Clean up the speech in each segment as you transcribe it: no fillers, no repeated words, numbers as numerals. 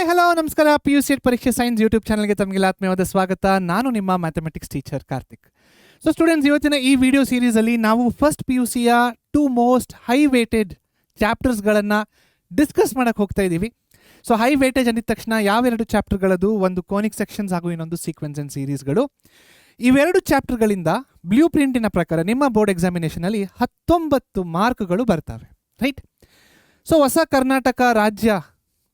Hello ನಮಸ್ಕಾರ. PUC ಪರೀಕ್ಷೆ science YouTube ಚಾನಲ್ಗೆ ತಮಗೆಲ್ಲ ಆತ್ಮೀಯವಾದ ಸ್ವಾಗತ. ನಾನು ನಿಮ್ಮ mathematics teacher Karthik. So students, ಇವತ್ತಿನ ಈ ವಿಡಿಯೋ ಸೀರೀಸಲ್ಲಿ ನಾವು ಫಸ್ಟ್ PUCಯ 2 ಮೋಸ್ಟ್ ಹೈ ವೇಟೆಡ್ ಚಾಪ್ಟರ್ಸ್ಗಳನ್ನು ಡಿಸ್ಕಸ್ ಮಾಡೋಕ್ಕೆ ಹೋಗ್ತಾ ಇದ್ದೀವಿ. ಸೊ ಹೈ ವೇಟೇಜ್ ಅಂದಿದ ತಕ್ಷಣ ಯಾವೆರಡು ಚಾಪ್ಟರ್ಗಳದು, ಒಂದು ಕೋನಿಕ್ ಸೆಕ್ಷನ್ಸ್ ಹಾಗೂ ಇನ್ನೊಂದು ಸೀಕ್ವೆನ್ಸ್ ಆ್ಯಂಡ್ ಸೀರೀಸ್ಗಳು. ಇವೆರಡು ಚಾಪ್ಟರ್ಗಳಿಂದ ಬ್ಲೂ ಪ್ರಿಂಟಿನ ಪ್ರಕಾರ ನಿಮ್ಮ ಬೋರ್ಡ್ ಎಕ್ಸಾಮಿನೇಷನಲ್ಲಿ 19 ಮಾರ್ಕ್ಗಳು ಬರ್ತವೆ, ರೈಟ್? ಸೊ ಹೊಸ ಕರ್ನಾಟಕ ರಾಜ್ಯ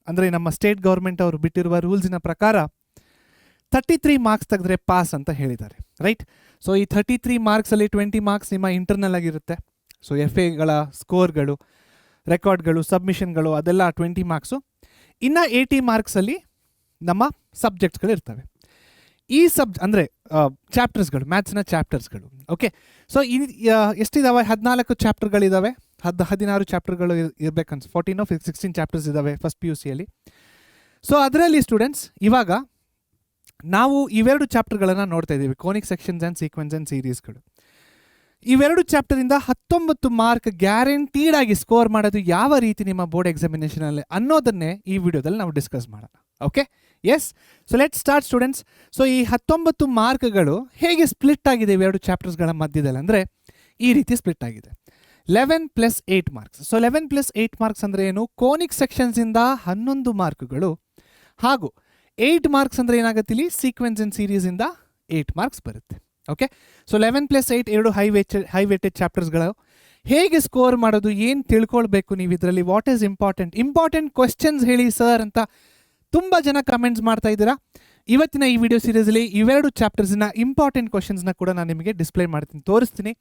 ಅಂದರೆ ನಮ್ಮ ಸ್ಟೇಟ್ ಗೌರ್ಮೆಂಟ್ ಅವರು ಬಿಟ್ಟಿರುವ ರೂಲ್ಸಿನ ಪ್ರಕಾರ 33 ಮಾರ್ಕ್ಸ್ ತೆಗೆದ್ರೆ ಪಾಸ್ ಅಂತ ಹೇಳಿದ್ದಾರೆ, ರೈಟ್? ಸೊ ಈ 33 ಮಾರ್ಕ್ಸಲ್ಲಿ 20 ಮಾರ್ಕ್ಸ್ ನಿಮ್ಮ ಇಂಟರ್ನಲ್ ಆಗಿರುತ್ತೆ. ಸೊ FAಗಳ ಸ್ಕೋರ್ಗಳು, ರೆಕಾರ್ಡ್ಗಳು, ಸಬ್ಮಿಷನ್ಗಳು ಅದೆಲ್ಲ 20 ಮಾರ್ಕ್ಸು. ಇನ್ನು 80 ಮಾರ್ಕ್ಸಲ್ಲಿ ನಮ್ಮ ಸಬ್ಜೆಕ್ಟ್ಸ್ಗಳು ಇರ್ತವೆ. ಈ ಅಂದರೆ ಚಾಪ್ಟರ್ಸ್ಗಳು, ಮ್ಯಾಥ್ಸ್ನ ಚಾಪ್ಟರ್ಸ್ಗಳು. ಓಕೆ, ಸೊ ಎಷ್ಟಿದ್ದಾವೆ? 14 ಚಾಪ್ಟರ್ಗಳಿದ್ದಾವೆ. 16 ಚಾಪ್ಟರ್ಗಳು ಇರಬೇಕನ್ಸ್ 14 16 ಚಾಪ್ಟರ್ಸ್ ಇದ್ದಾವೆ ಫಸ್ಟ್ PUCಯಲ್ಲಿ. ಸೊ ಅದರಲ್ಲಿ ಸ್ಟೂಡೆಂಟ್ಸ್ ಇವಾಗ ನಾವು ಇವೆರಡು ಚಾಪ್ಟರ್ಗಳನ್ನು ನೋಡ್ತಾ ಇದ್ದೀವಿ, conic sections and sequence and ಸೀರೀಸ್ಗಳು. ಇವೆರಡು ಚಾಪ್ಟರಿಂದ 19 ಮಾರ್ಕ್ ಗ್ಯಾರಂಟೀಡ್ ಆಗಿ ಸ್ಕೋರ್ ಮಾಡೋದು ಯಾವ ರೀತಿ ನಿಮ್ಮ ಬೋರ್ಡ್ ಎಕ್ಸಾಮಿನೇಷನಲ್ಲಿ ಅನ್ನೋದನ್ನೇ ಈ ವಿಡಿಯೋದಲ್ಲಿ ನಾವು ಡಿಸ್ಕಸ್ ಮಾಡೋಣ. Okay, yes. So let start students. So ಈ 19 ಮಾರ್ಕ್ಗಳು ಹೇಗೆ ಸ್ಪ್ಲಿಟ್ ಆಗಿದೆ ಇವೆರಡು ಚಾಪ್ಟರ್ಸ್ಗಳ ಮಧ್ಯದಲ್ಲಿ ಅಂದರೆ ಈ ರೀತಿ ಸ್ಪ್ಲಿಟ್ ಆಗಿದೆ. 11 + 8 ಮಾರ್ಕ್ಸ್. ಸೊ 11 + 8 ಮಾರ್ಕ್ಸ್ ಅಂದರೆ ಏನು? ಕೋನಿಕ್ ಸೆಕ್ಷನ್ಸಿಂದ 11 ಮಾರ್ಕ್ಗಳು ಹಾಗೂ 8 ಮಾರ್ಕ್ಸ್ ಅಂದರೆ ಏನಾಗುತ್ತೆ ಇಲ್ಲಿ? ಸೀಕ್ವೆನ್ಸ್ ಆ್ಯಂಡ್ ಸೀರೀಸಿಂದ 8 ಮಾರ್ಕ್ಸ್ ಬರುತ್ತೆ. ಓಕೆ, ಸೊ 11 + 8 ಎರಡು ಹೈ ವೇಟೆಡ್ ಚಾಪ್ಟರ್ಸ್ಗಳು. ಹೇಗೆ ಸ್ಕೋರ್ ಮಾಡೋದು, ಏನು ತಿಳ್ಕೊಳ್ಬೇಕು ನೀವು ಇದರಲ್ಲಿ, ವಾಟ್ ಈಸ್ ಇಂಪಾರ್ಟೆಂಟ್ ಕ್ವೆಶ್ಚನ್ಸ್ ಹೇಳಿ ಸರ್ ಅಂತ ತುಂಬ ಜನ ಕಮೆಂಟ್ಸ್ ಮಾಡ್ತಾ ಇದ್ದೀರಾ. ಇವತ್ತಿನ ಈ ವಿಡಿಯೋ ಸೀರೀಸಲ್ಲಿ ಇವೆರಡು ಚಾಪ್ಟರ್ಸ್ನ ಇಂಪಾರ್ಟೆಂಟ್ ಕ್ವೆಶ್ಚನ್ಸ್ನ ಕೂಡ ನಾನು ನಿಮಗೆ ಡಿಸ್ಪ್ಲೇ ಮಾಡ್ತೀನಿ, ತೋರಿಸ್ತೀನಿ.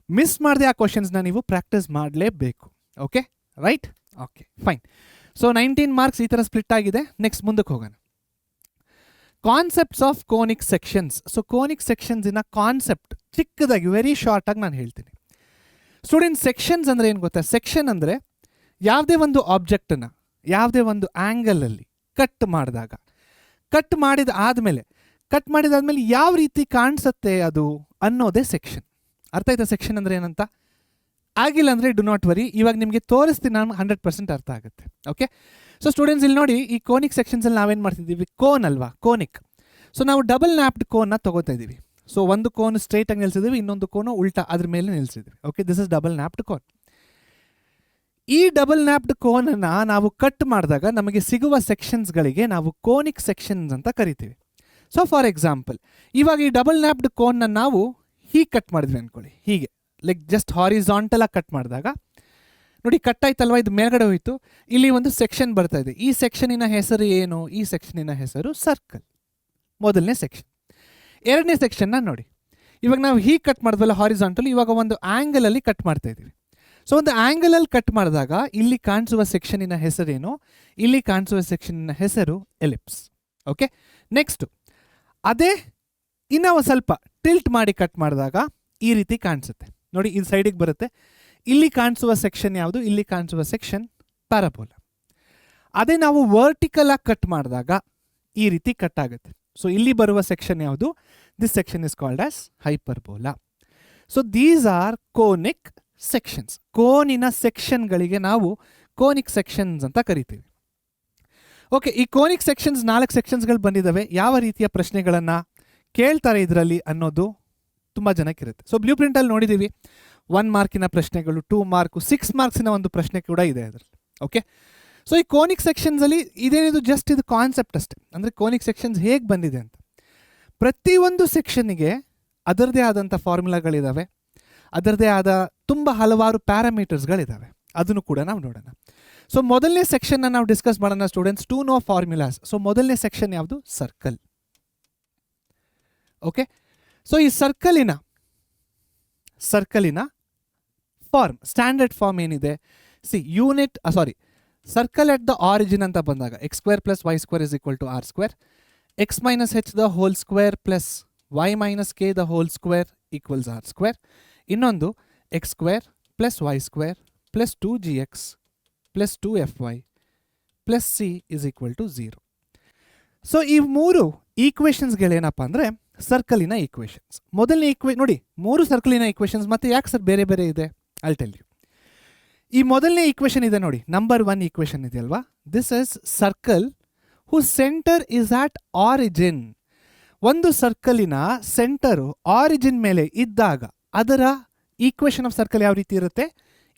ಮಿಸ್ ಮಾಡದೆ ಆ ಕ್ವಶನ್ಸ್ನ ನೀವು ಪ್ರಾಕ್ಟೀಸ್ ಮಾಡಲೇಬೇಕು. Okay, right? Okay, fine. So 19 marks ಈ ಥರ ಸ್ಪ್ಲಿಟ್ ಆಗಿದೆ. ನೆಕ್ಸ್ಟ್ ಮುಂದಕ್ಕೆ ಹೋಗೋಣ. Concepts of conic sections. So conic ಸೆಕ್ಷನ್ಸಿನ ಕಾನ್ಸೆಪ್ಟ್ ಚಿಕ್ಕದಾಗಿ ವೆರಿ ಶಾರ್ಟಾಗಿ ನಾನು ಹೇಳ್ತೀನಿ. ಸ್ಟೂಡೆಂಟ್, ಸೆಕ್ಷನ್ಸ್ ಅಂದರೆ ಏನು ಗೊತ್ತಾ? ಸೆಕ್ಷನ್ ಅಂದರೆ ಯಾವುದೇ ಒಂದು ಆಬ್ಜೆಕ್ಟನ್ನು ಯಾವುದೇ ಒಂದು ಆ್ಯಂಗಲಲ್ಲಿ ಕಟ್ ಮಾಡಿದಾದ್ಮೇಲೆ ಯಾವ ರೀತಿ ಕಾಣಿಸುತ್ತೆ ಅದು ಅನ್ನೋದೇ ಸೆಕ್ಷನ್. ಅರ್ಥ ಆಯ್ತಾ? ಸೆಕ್ಷನ್ ಅಂದರೆ ಏನಂತ? ಆಗಿಲ್ಲ ಅಂದರೆ ಡು ನಾಟ್ ವರಿ, ಇವಾಗ ನಿಮಗೆ ತೋರಿಸ್ತೀನಿ ನಾನು, 100% ಅರ್ಥ ಆಗುತ್ತೆ. ಓಕೆ, ಸೊ ಸ್ಟೂಡೆಂಟ್ಸ್ ಇಲ್ಲಿ ನೋಡಿ, ಈ ಕೋನಿಕ್ ಸೆಕ್ಷನ್ಸಲ್ಲಿ ನಾವೇನು ಮಾಡ್ತಿದ್ದೀವಿ? ಕೋನ್ ಅಲ್ವಾ, ಕೋನಿಕ್. ಸೊ ನಾವು ಡಬಲ್ ನ್ಯಾಪ್ಡ್ ಕೋನ್ನ ತಗೋತಾ ಇದ್ದೀವಿ. ಸೊ ಒಂದು ಕೋನ್ ಸ್ಟ್ರೈಟಾಗಿ ನಿಲ್ಸಿದ್ದೀವಿ, ಇನ್ನೊಂದು ಕೋನು ಉಲ್ಟಾ ಅದ್ರ ಮೇಲೆ ನಿಲ್ಸಿದ್ದೀವಿ. Okay, this is double napped cone. ಈ ಡಬಲ್ ನ್ಯಾಪ್ಡ್ ಕೋನನ್ನು ನಾವು ಕಟ್ ಮಾಡಿದಾಗ ನಮಗೆ ಸಿಗುವ ಸೆಕ್ಷನ್ಸ್ಗಳಿಗೆ ನಾವು ಕೋನಿಕ್ ಸೆಕ್ಷನ್ಸ್ ಅಂತ ಕರಿತೀವಿ. ಸೊ ಫಾರ್ ಎಕ್ಸಾಂಪಲ್, ಇವಾಗ ಈ ಡಬಲ್ ನ್ಯಾಪ್ಡ್ ಕೋನ್ನ ನಾವು ಹೀಗೆ ಕಟ್ ಮಾಡಿದ್ವಿ ಅಂದ್ಕೊಳ್ಳಿ, ಹೀಗೆ ಲೈಕ್ ಜಸ್ಟ್ ಹಾರಿಜಾಂಟಲಾಗಿ ಕಟ್ ಮಾಡಿದಾಗ ನೋಡಿ, ಕಟ್ ಆಯ್ತಲ್ವ, ಇದು ಮೇಲ್ಗಡೆ ಹೋಯಿತು. ಇಲ್ಲಿ ಒಂದು ಸೆಕ್ಷನ್ ಬರ್ತಾ ಇದೆ. ಈ ಸೆಕ್ಷನಿನ ಹೆಸರು ಏನು? ಈ ಸೆಕ್ಷನಿನ ಹೆಸರು ಸರ್ಕಲ್. ಮೊದಲನೇ ಸೆಕ್ಷನ್. ಎರಡನೇ ಸೆಕ್ಷನ್ನ ನೋಡಿ, ಇವಾಗ ನಾವು ಹೀಗೆ ಕಟ್ ಮಾಡಿದ್ವಲ್ಲ ಹಾರಿಜಾಂಟಲ್, ಇವಾಗ ಒಂದು ಆ್ಯಂಗಲಲ್ಲಿ ಕಟ್ ಮಾಡ್ತಾ ಇದ್ದೀವಿ. ಸೊ ಒಂದು ಆ್ಯಂಗಲಲ್ಲಿ ಕಟ್ ಮಾಡಿದಾಗ ಇಲ್ಲಿ ಕಾಣಿಸುವ ಸೆಕ್ಷನಿನ ಹೆಸರೇನು? ಇಲ್ಲಿ ಕಾಣಿಸುವ ಸೆಕ್ಷನಿನ ಹೆಸರು ಎಲಿಪ್ಸ್. ಓಕೆ, ನೆಕ್ಸ್ಟು ಅದೇ ಇನ್ನೂ ಸ್ವಲ್ಪ ಟಿಲ್ಟ್ ಮಾಡಿ ಕಟ್ ಮಾಡಿದಾಗ ಈ ರೀತಿ ಕಾಣಿಸುತ್ತೆ ನೋಡಿ, ಇದು ಸೈಡಿಗೆ ಬರುತ್ತೆ. ಇಲ್ಲಿ ಕಾಣಿಸುವ ಸೆಕ್ಷನ್ ಯಾವುದು? ಇಲ್ಲಿ ಕಾಣಿಸುವ ಸೆಕ್ಷನ್ ಪ್ಯಾರಾಬೋಲಾ. ಅದೇ ನಾವು ವರ್ಟಿಕಲ್ ಆಗಿ ಕಟ್ ಮಾಡಿದಾಗ ಈ ರೀತಿ ಕಟ್ ಆಗುತ್ತೆ. ಸೊ ಇಲ್ಲಿ ಬರುವ ಸೆಕ್ಷನ್ ಯಾವುದು? This section is called as hyperbola. So these are conic sections. ಕೋನಿನ ಸೆಕ್ಷನ್ಗಳಿಗೆ ನಾವು ಕೋನಿಕ್ ಸೆಕ್ಷನ್ಸ್ ಅಂತ ಕರಿತೀವಿ. ಓಕೆ, ಈ ಕೋನಿಕ್ ಸೆಕ್ಷನ್ಸ್ 4 ಸೆಕ್ಷನ್ಸ್ಗಳು ಬಂದಿದ್ದಾವೆ. ಯಾವ ರೀತಿಯ ಪ್ರಶ್ನೆಗಳನ್ನು ಕೇಳ್ತಾರೆ ಇದರಲ್ಲಿ ಅನ್ನೋದು ತುಂಬ ಜನಕ್ಕಿರುತ್ತೆ. ಸೊ ಬ್ಲೂ ಪ್ರಿಂಟಲ್ಲಿ ನೋಡಿದ್ದೀವಿ, 1 ಮಾರ್ಕಿನ ಪ್ರಶ್ನೆಗಳು, 2 ಮಾರ್ಕು, 6 ಮಾರ್ಕ್ಸಿನ ಒಂದು ಪ್ರಶ್ನೆ ಕೂಡ ಇದೆ ಅದರಲ್ಲಿ. ಓಕೆ, ಸೊ ಈ ಕೋನಿಕ್ ಸೆಕ್ಷನ್ಸಲ್ಲಿ ಇದೇನಿದು? ಜಸ್ಟ್ ಇದು ಕಾನ್ಸೆಪ್ಟ್ ಅಷ್ಟೇ. ಅಂದರೆ ಕೋನಿಕ್ ಸೆಕ್ಷನ್ಸ್ ಹೇಗೆ ಬಂದಿದೆ ಅಂತ. ಪ್ರತಿಯೊಂದು ಸೆಕ್ಷನ್ನಿಗೆ ಅದರದೇ ಆದಂಥ ಫಾರ್ಮುಲಾಗಳಿದ್ದಾವೆ, ಅದರದೇ ಆದ ತುಂಬ ಹಲವಾರು ಪ್ಯಾರಾಮೀಟರ್ಸ್ಗಳಿದ್ದಾವೆ. ಅದನ್ನು ಕೂಡ ನಾವು ನೋಡೋಣ. ಸೊ ಮೊದಲನೇ ಸೆಕ್ಷನ್ನ ನಾವು ಡಿಸ್ಕಸ್ ಮಾಡೋಣ ಸ್ಟೂಡೆಂಟ್ಸ್. 2 know formulas. ಸೊ ಮೊದಲನೇ ಸೆಕ್ಷನ್ ಯಾವುದು? ಸರ್ಕಲ್. ಓಕೆ, ಸೊ ಈ ಸರ್ಕಲಿನ ಫಾರ್ಮ್, ಸ್ಟ್ಯಾಂಡರ್ಡ್ ಫಾರ್ಮ್ ಏನಿದೆ? ಸರ್ಕಲ್ ಎಟ್ ದ ಆರಿಜಿನ್ ಅಂತ ಬಂದಾಗ x² + y² = r², x - h the whole square plus y - k the whole square equals r². ಇನ್ನೊಂದು x² + y² + 2gx + 2fy + c = 0. So ಈ 3 ಈಕ್ವೇಷನ್ಸ್ಗಳೇನಪ್ಪ ಅಂದರೆ ಸರ್ಕಲಿನ equations. ಮೊದಲನೇ ನೋಡಿ, 3 ಸರ್ಕಲಿನ ಈಕ್ವೇಷನ್ಸ್. ಮತ್ತೆ ಯಾಕೆ ಸರ್ ಬೇರೆ ಬೇರೆ ಇದೆ? I'll tell you. ಈ ಮೊದಲನೇ ಈಕ್ವೇಷನ್ ಇದೆ ನೋಡಿ, ನಂಬರ್ 1 ಈಕ್ವೇಷನ್ ಇದೆಯಲ್ವಾ, this is circle whose center is at origin. ಒಂದು ಸರ್ಕಲಿನ ಸೆಂಟರು ಆರಿಜಿನ್ ಮೇಲೆ ಇದ್ದಾಗ ಅದರ ಈಕ್ವೇಷನ್ ಆಫ್ ಸರ್ಕಲ್ ಯಾವ ರೀತಿ ಇರುತ್ತೆ?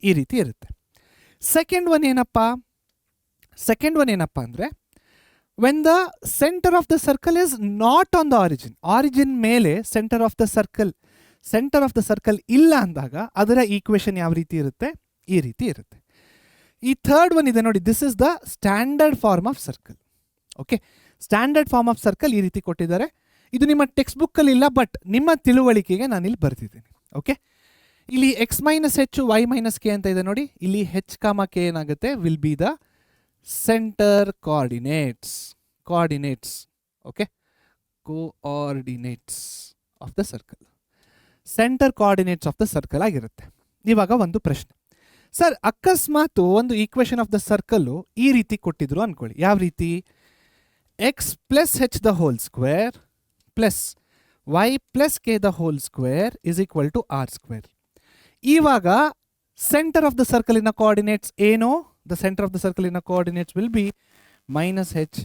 ಈ ರೀತಿ ಇರುತ್ತೆ. ಸೆಕೆಂಡ್ ಒನ್ ಏನಪ್ಪ ಅಂದರೆ when the centre of the circle is not on the origin, origin ಮೇಲೆ ಸೆಂಟರ್ ಆಫ್ ದ ಸರ್ಕಲ್ ಇಲ್ಲ ಅಂದಾಗ ಅದರ ಈಕ್ವೇಷನ್ ಯಾವ ರೀತಿ ಇರುತ್ತೆ? ಈ ರೀತಿ ಇರುತ್ತೆ. ಈ ಥರ್ಡ್ ಒನ್ ಇದೆ ನೋಡಿ, this is the standard form of circle. Okay, standard form of circle ಈ ರೀತಿ ಕೊಟ್ಟಿದ್ದಾರೆ. ಇದು ನಿಮ್ಮ ಟೆಕ್ಸ್ಟ್ ಬುಕ್ಕಲ್ಲಿ ಇಲ್ಲ, ಬಟ್ ನಿಮ್ಮ ತಿಳುವಳಿಕೆಗೆ ನಾನು ಇಲ್ಲಿ ಬರ್ತಿದ್ದೀನಿ. ಓಕೆ, ಇಲ್ಲಿ X minus h Y minus K ಅಂತ ಇದೆ ನೋಡಿ. ಇಲ್ಲಿ ಹೆಚ್ ಕಾಮ ಕೆ ಏನಾಗುತ್ತೆ? Will be the centre coordinates. Okay, coordinates of the circle, centre coordinates of the circle ಆಗಿರುತ್ತೆ. ಇವಾಗ ಒಂದು ಪ್ರಶ್ನೆ, ಸರ್ ಅಕಸ್ಮಾತ್ ಒಂದು ಈಕ್ವೇಷನ್ ಆಫ್ ದ ಸರ್ಕಲ್ಲು ಈ ರೀತಿ ಕೊಟ್ಟಿದ್ರು ಅನ್ಕೊಳ್ಳಿ. ಯಾವ ರೀತಿ? X plus H the whole square plus Y plus K the whole square is equal to R square. ಇವಾಗ ಸೆಂಟರ್ ಆಫ್ ದ ಸರ್ಕಲಿನ ಕೋಆರ್ಡಿನೇಟ್ಸ್ ಏನು? ದ ಸೆಂಟರ್ ಆಫ್ ದ ಸರ್ಕಲಿನ coordinates will be minus H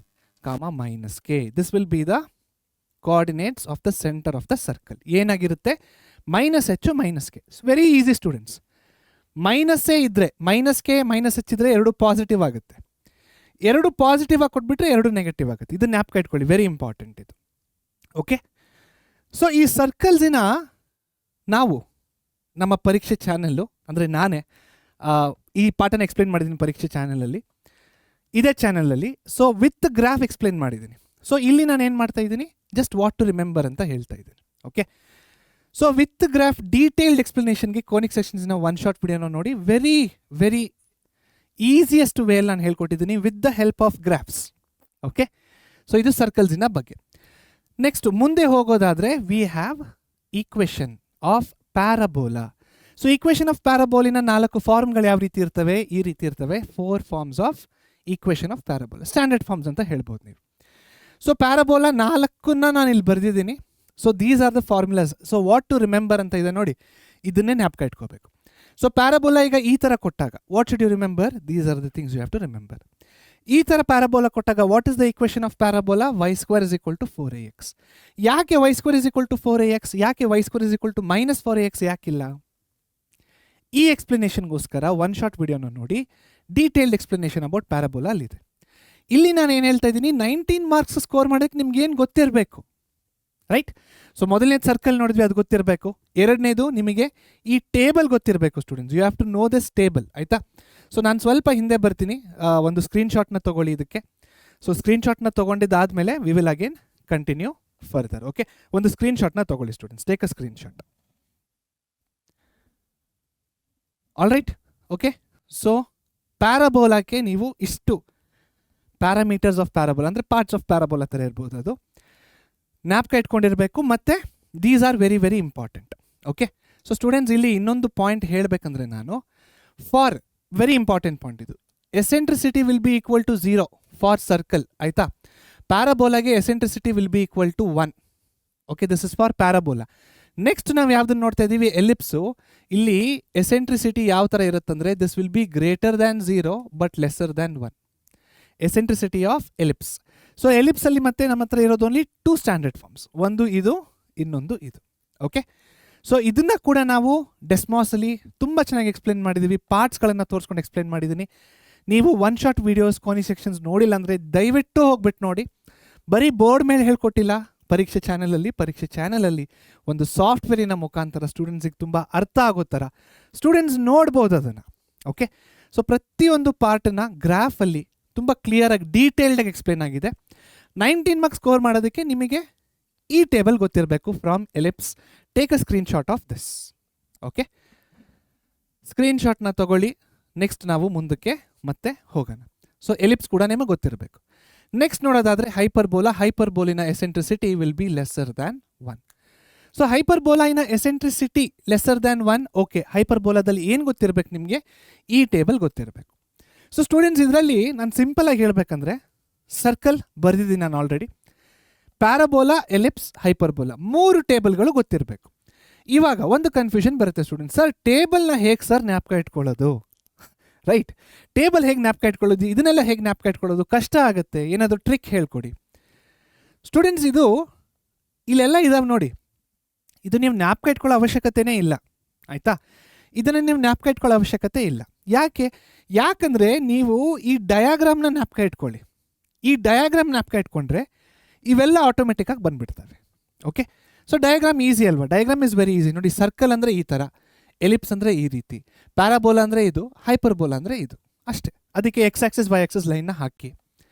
comma minus K. This will be the coordinates of the centre of the circle. ಏನಾಗಿರುತ್ತೆ? Minus H minus K. Very easy students. ಮೈನಸ್ಸೇ ಇದ್ರೆ minus K minus h ಇದ್ರೆ ಎರಡು positive ಆಗುತ್ತೆ, ಎರಡು positive ಆಗಿ ಕೊಟ್ಬಿಟ್ರೆ ಎರಡು ನೆಗೆಟಿವ್ ಆಗುತ್ತೆ. ಇದನ್ನ ಜ್ಞಾಪಕ ಇಟ್ಕೊಳ್ಳಿ, ವೆರಿ ಇಂಪಾರ್ಟೆಂಟ್ ಇದು. ಓಕೆ, ಸೊ ಈ ಸರ್ಕಲ್ಸಿನ ನಾವು ನಮ್ಮ ಪರೀಕ್ಷೆ ಚಾನಲ್ಲು ಅಂದರೆ ನಾನೇ ಈ ಪಾಠನ ಎಕ್ಸ್ಪ್ಲೇನ್ ಮಾಡಿದ್ದೀನಿ ಪರೀಕ್ಷೆ ಚಾನಲಲ್ಲಿ, ಇದೇ ಚಾನಲಲ್ಲಿ. ಸೊ ವಿತ್ ಗ್ರಾಫ್ ಎಕ್ಸ್ಪ್ಲೇನ್ ಮಾಡಿದ್ದೀನಿ. ಸೊ ಇಲ್ಲಿ ನಾನು ಏನು ಮಾಡ್ತಾ ಇದ್ದೀನಿ? ಜಸ್ಟ್ ವಾಟ್ ಟು ರಿಮೆಂಬರ್ ಅಂತ ಹೇಳ್ತಾ ಇದ್ದೀನಿ. Okay, so with graph detailed ಎಕ್ಸ್ಪ್ಲನೇಷನ್ಗೆ ಕೋನಿಕ್ ಸೆಕ್ಷನ್ಸ್ನ ಒನ್ ಶಾರ್ಟ್ ವಿಡಿಯೋನ ನೋಡಿ. ವೆರಿ ವೆರಿ ಈಸಿಯೆಸ್ಟ್ ವೇಯಲ್ಲಿ ನಾನು ಹೇಳ್ಕೊಟ್ಟಿದ್ದೀನಿ with the help of graphs. Okay, so ಇದು ಸರ್ಕಲ್ಸಿನ ಬಗ್ಗೆ. ನೆಕ್ಸ್ಟ್ ಮುಂದೆ ಹೋಗೋದಾದರೆ we have equation of parabola. So equation of ಪ್ಯಾರಾಬೋಲಿನ 4 ಫಾರ್ಮ್ಗಳು ಯಾವ ರೀತಿ ಇರ್ತವೆ? ಈ ರೀತಿ ಇರ್ತವೆ. 4 forms of equation of parabola, standard forms ಅಂತ ಹೇಳ್ಬೋದು ನೀವು. ಸೊ ಪ್ಯಾರಾಬೋಲಾ 4ನ್ನ ನಾನು ಇಲ್ಲಿ ಬರೆದಿದ್ದೀನಿ. So these are the formulas. So what to remember ಅಂತ ಇದೆ ನೋಡಿ, ಇದನ್ನೇ ಜ್ಞಾಪಕ ಇಟ್ಕೋಬೇಕು. ಸೊ ಪ್ಯಾರಾಬೋಲಾ ಈಗ ಈ ಥರ ಕೊಟ್ಟಾಗ what should you remember? These are the things you have to remember. ಈ ಥರ ಪ್ಯಾರಾಬೋಲಾ ಕೊಟ್ಟಾಗ what is the equation of parabola? Y square is equal to 4ax. ಯಾಕೆ y square is equal to 4ax? ಯಾಕೆ y square is equal to minus 4ax ಯಾಕಿಲ್ಲ? ಈ ಎಕ್ಸ್ಪ್ಲನೇಷನ್ಗೋಸ್ಕರ one short ವಿಡಿಯೋನ ನೋಡಿ. Detailed explanation about parabola ಅಲ್ಲಿದೆ. ಇಲ್ಲಿ ನಾನು ಏನು ಹೇಳ್ತಾ ಇದ್ದೀನಿ, 19 ಮಾರ್ಕ್ಸ್ ಸ್ಕೋರ್ ಮಾಡೋಕ್ಕೆ ನಿಮ್ಗೆ ಏನು ಗೊತ್ತಿರಬೇಕು, ರೈಟ್? ಸೊ ಮೊದಲನೇದು ಸರ್ಕಲ್ ನೋಡಿದ್ವಿ, ಅದು ಗೊತ್ತಿರಬೇಕು. ಎರಡನೇದು ನಿಮಗೆ ಈ ಟೇಬಲ್ ಗೊತ್ತಿರಬೇಕು students. You have to know this table, ಆಯಿತಾ? ಸೊ ನಾನು ಸ್ವಲ್ಪ ಹಿಂದೆ ಬರ್ತೀನಿ, ಒಂದು ಸ್ಕ್ರೀನ್ಶಾಟ್ನ ತೊಗೊಳ್ಳಿ ಇದಕ್ಕೆ. ಸೊ ಸ್ಕ್ರೀನ್ಶಾಟ್ನ ತೊಗೊಂಡಿದ್ದಾದಮೇಲೆ we will again continue further. Okay, ಒಂದು ಸ್ಕ್ರೀನ್ಶಾಟ್ನ ತೊಗೊಳ್ಳಿ students. Take a screenshot. All right, okay. So ಪ್ಯಾರಾಬೋಲಾಕ್ಕೆ ನೀವು ಇಷ್ಟು ಪ್ಯಾರಾಮೀಟರ್ಸ್ ಆಫ್ ಪ್ಯಾರಾಬೋಲಾ ಅಂದರೆ ಪಾರ್ಟ್ಸ್ ಆಫ್ ಪ್ಯಾರಾಬೋಲಾ ಥರ ಇರ್ಬೋದು, ಅದು ಜ್ಞಾಪಕ ಇಟ್ಕೊಂಡಿರಬೇಕು. ಮತ್ತು these are very very important. Okay, so students ಇಲ್ಲಿ ಇನ್ನೊಂದು ಪಾಯಿಂಟ್ ಹೇಳಬೇಕಂದ್ರೆ ನಾನು ಫಾರ್ ವೆರಿ ಇಂಪಾರ್ಟೆಂಟ್ ಪಾಯಿಂಟ್ ಇದು, eccentricity will be equal to 0 for circle, ಆಯಿತಾ? ಪ್ಯಾರಾಬೋಲಾಗೆ eccentricity will be equal to 1. Okay, this is for parabola. Next ನಾವು ಯಾವುದನ್ನು ನೋಡ್ತಾ ಇದ್ದೀವಿ? ಎಲಿಪ್ಸು. ಇಲ್ಲಿ ಎಸೆಂಟ್ರಿಸಿಟಿ ಯಾವ ಥರ ಇರುತ್ತಂದರೆ this will be greater than 0 but lesser than 1. Eccentricity of ellipse. So ಎಲಿಪ್ಸಲ್ಲಿ ಮತ್ತೆ ನಮ್ಮ ಹತ್ರ ಇರೋದು ಓನ್ಲಿ 2 ಸ್ಟ್ಯಾಂಡರ್ಡ್ ಫಾರ್ಮ್ಸ್, ಒಂದು ಇದು, ಇನ್ನೊಂದು ಇದು. ಓಕೆ, ಸೊ ಇದನ್ನು ಕೂಡ ನಾವು ಡೆಸ್ಮಾಸಲ್ಲಿ ತುಂಬ ಚೆನ್ನಾಗಿ ಎಕ್ಸ್ಪ್ಲೇನ್ ಮಾಡಿದ್ದೀವಿ, ಪಾರ್ಟ್ಸ್ಗಳನ್ನು ತೋರಿಸ್ಕೊಂಡು ಎಕ್ಸ್ಪ್ಲೇನ್ ಮಾಡಿದ್ದೀನಿ. ನೀವು ಒನ್ ಶಾರ್ಟ್ ವೀಡಿಯೋಸ್ ಕೋನಿ ಸೆಕ್ಷನ್ಸ್ ನೋಡಿಲ್ಲ ಅಂದರೆ ದಯವಿಟ್ಟು ಹೋಗ್ಬಿಟ್ಟು ನೋಡಿ. ಬರೀ ಬೋರ್ಡ್ ಮೇಲೆ ಹೇಳ್ಕೊಟ್ಟಿಲ್ಲ, ಪರೀಕ್ಷೆ ಚಾನಲಲ್ಲಿ ಒಂದು ಸಾಫ್ಟ್ವೇರಿನ ಮುಖಾಂತರ ಸ್ಟೂಡೆಂಟ್ಸಿಗೆ ತುಂಬ ಅರ್ಥ ಆಗೋ ಥರ ಸ್ಟೂಡೆಂಟ್ಸ್ ನೋಡ್ಬೋದು ಅದನ್ನು. ಓಕೆ, ಸೊ ಪ್ರತಿಯೊಂದು ಪಾರ್ಟನ್ನು ಗ್ರಾಫಲ್ಲಿ ತುಂಬ ಕ್ಲಿಯರಾಗಿ ಡೀಟೇಲ್ಡಾಗಿ ಎಕ್ಸ್ಪ್ಲೇನ್ ಆಗಿದೆ. 19 ಮಾರ್ಕ್ಸ್ ಸ್ಕೋರ್ ಮಾಡೋದಕ್ಕೆ ನಿಮಗೆ ಈ ಟೇಬಲ್ ಗೊತ್ತಿರಬೇಕು from ellipse. Take a screenshot of this. Okay, ಸ್ಕ್ರೀನ್ಶಾಟ್ನ ತಗೊಳ್ಳಿ. ನೆಕ್ಸ್ಟ್ ನಾವು ಮುಂದಕ್ಕೆ ಮತ್ತೆ ಹೋಗೋಣ. ಸೊ ಎಲಿಪ್ಸ್ ಕೂಡ ನಿಮಗೆ ಗೊತ್ತಿರಬೇಕು. ನೆಕ್ಸ್ಟ್ ನೋಡೋದಾದರೆ ಹೈಪರ್ಬೋಲಿನ eccentricity will be lesser than 1. So ಹೈಪರ್ಬೋಲಾಯಿನ ಎಸೆಂಟ್ರಿಸಿಟಿ ಲೆಸ್ಸರ್ ದ್ಯಾನ್ 1. ಓಕೆ, ಹೈಪರ್ಬೋಲಾದಲ್ಲಿ ಏನು ಗೊತ್ತಿರಬೇಕು ನಿಮಗೆ? ಈ ಟೇಬಲ್ ಗೊತ್ತಿರಬೇಕು. ಸೊ ಸ್ಟೂಡೆಂಟ್ಸ್ ಇದರಲ್ಲಿ ನಾನು ಸಿಂಪಲಾಗಿ ಹೇಳಬೇಕಂದ್ರೆ ಸರ್ಕಲ್ ಬರೆದಿದ್ದೀನಿ ನಾನು ಆಲ್ರೆಡಿ, ಪ್ಯಾರಾಬೋಲಾ, ಎಲಿಪ್ಸ್, ಹೈಪರ್ಬೋಲಾ 3 ಟೇಬಲ್ಗಳು ಗೊತ್ತಿರಬೇಕು. ಇವಾಗ ಒಂದು ಕನ್ಫ್ಯೂಷನ್ ಬರುತ್ತೆ ಸ್ಟೂಡೆಂಟ್ಸ್, ಸರ್ ಟೇಬಲ್ನ ಹೇಗೆ ಸರ್ ಜ್ಞಾಪಕ ಇಟ್ಕೊಳ್ಳೋದು ರೈಟ್? ಟೇಬಲ್ ಹೇಗೆ ಜ್ಞಾಪಕ ಇಟ್ಕೊಳ್ಳೋದು, ಇದನ್ನೆಲ್ಲ ಹೇಗೆ ಜ್ಞಾಪಕ ಇಟ್ಕೊಳ್ಳೋದು ಕಷ್ಟ ಆಗುತ್ತೆ. ಏನಾದರೂ ಟ್ರಿಕ್ ಹೇಳ್ಕೊಡಿ ಸ್ಟೂಡೆಂಟ್ಸ್. ಇದು ಇಲ್ಲೆಲ್ಲ ಇದಾವೆ ನೋಡಿ, ಇದು ನೀವು ಜ್ಞಾಪಕ ಇಟ್ಕೊಳ್ಳೋ ಅವಶ್ಯಕತೆನೇ ಇಲ್ಲ, ಆಯಿತಾ? ಇದನ್ನು ನೀವು ಜ್ಞಾಪಕ ಇಟ್ಕೊಳ್ಳೋ ಅವಶ್ಯಕತೆ ಇಲ್ಲ. ಯಾಕಂದರೆ ನೀವು ಈ ಡಯಾಗ್ರಾಮ್ನ ಜ್ಞಾಪಕ ಇಟ್ಕೊಳ್ಳಿ. ಈ ಡಯಾಗ್ರಾಮ್ ಜ್ಞಾಪಕ ಇಟ್ಕೊಂಡ್ರೆ ಇವೆಲ್ಲ ಆಟೋಮೆಟಿಕ್ಕಾಗಿ ಬಂದುಬಿಡ್ತವೆ. ಓಕೆ, ಸೊ ಡಯಾಗ್ರಾಮ್ ಈಸಿ ಅಲ್ವಾ? Diagram is very easy. ನೋಡಿ, ಸರ್ಕಲ್ ಅಂದರೆ ಈ ಥರ, ಎಲಿಪ್ಸ್ ಅಂದರೆ ಈ ರೀತಿ, ಪ್ಯಾರಾಬೋಲಾ ಅಂದರೆ ಇದು, ಹೈಪರ್ಬೋಲಾ ಅಂದರೆ ಇದು, ಅಷ್ಟೇ. ಅದಕ್ಕೆ ಎಕ್ಸ್ ಆಕ್ಸಿಸ್ ವೈ ಆಕ್ಸಿಸ್ ಲೈನ್ನ ಹಾಕಿ.